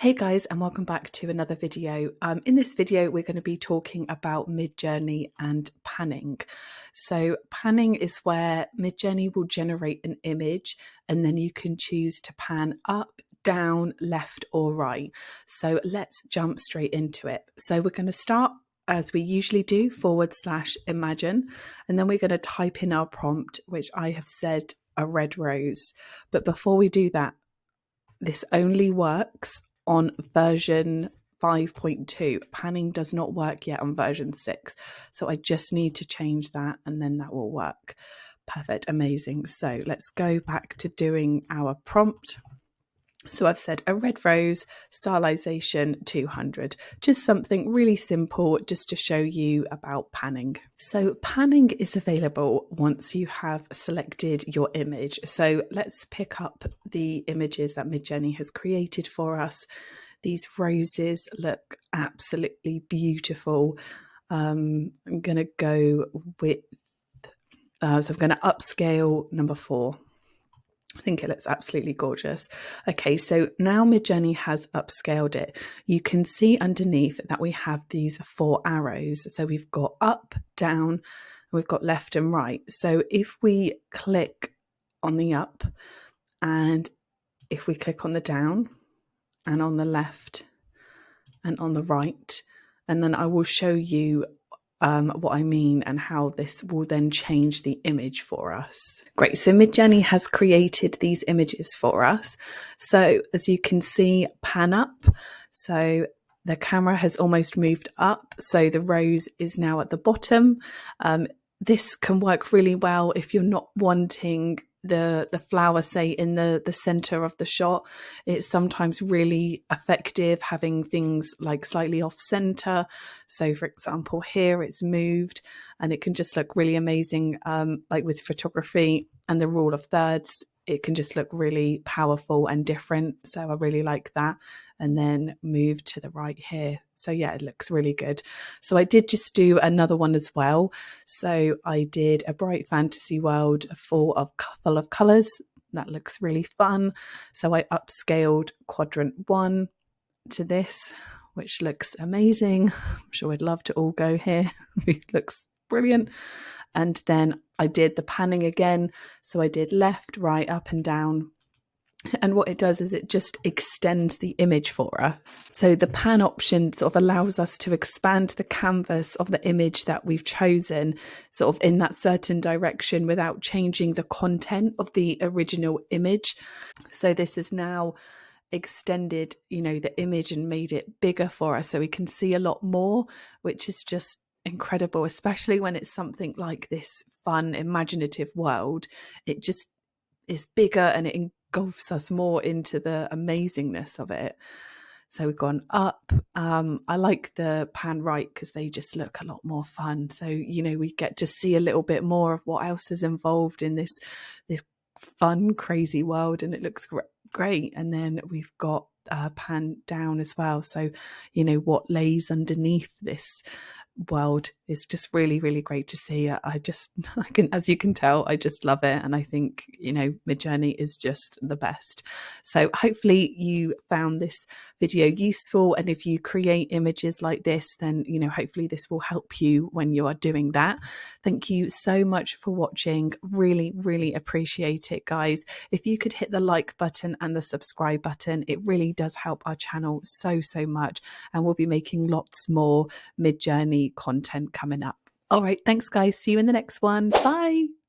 Hey guys, and welcome back to another video. In this video, we're going to be talking about Midjourney and panning. So panning is where Midjourney will generate an image and then you can choose to pan up, down, left or right. So let's jump straight into it. So we're going to start as we usually do, /imagine, and then we're going to type in our prompt, which I have said a red rose. But before we do that, this only works on version 5.2. Panning does not work yet on version 6. So I just need to change that and then that will work. Perfect, amazing. So let's go back to doing our prompt. So I've said a red rose, stylization 200, just something really simple just to show you about panning. So panning is available once you have selected your image. So let's pick up the images that Midjourney has created for us. These roses look absolutely beautiful. I'm going to go with, so I'm going to upscale number 4. I think it looks absolutely gorgeous. Okay, so now Midjourney has upscaled it. You can see underneath that we have these 4 arrows. So we've got up, down, and we've got left and right. So if we click on the up and if we click on the down and on the left and on the right, and then I will show you what I mean and how this will then change the image for us. Great, so Midjourney has created these images for us. So as you can see, pan up. So the camera has almost moved up. So the rose is now at the bottom. This can work really well if you're not wanting the flower, say, in the center of the shot. It's sometimes really effective having things like slightly off center. So for example, here it's moved and it can just look really amazing. Like with photography and the rule of thirds, it can just look really powerful and different. So I really like that. And then move to the right here. So yeah, it looks really good. So I did just do another one as well. So I did a bright fantasy world full of colors. That looks really fun. So I upscaled quadrant 1 to this, which looks amazing. I'm sure we'd love to all go here. It looks brilliant. And then I did the panning again. So I did left, right, up and down. And what it does is it just extends the image for us. So the pan option sort of allows us to expand the canvas of the image that we've chosen sort of in that certain direction without changing the content of the original image. So this is now extended, the image and made it bigger for us so we can see a lot more, which is just incredible, especially when it's something like this fun, imaginative world. It just is bigger and it engulfs us more into the amazingness of it. So we've gone up. I like the pan right because they just look a lot more fun. So, we get to see a little bit more of what else is involved in this fun, crazy world, and it looks great. And then we've got pan down as well. So, what lays underneath this world is just really, really great to see. As you can tell, I just love it. And I think, Midjourney is just the best. So hopefully you found this video useful. And if you create images like this, then, hopefully this will help you when you are doing that. Thank you so much for watching. Really, really appreciate it, guys. If you could hit the like button and the subscribe button, it really does help our channel so much. And we'll be making lots more Midjourney content coming up. All right, thanks guys. See you in the next one. Bye.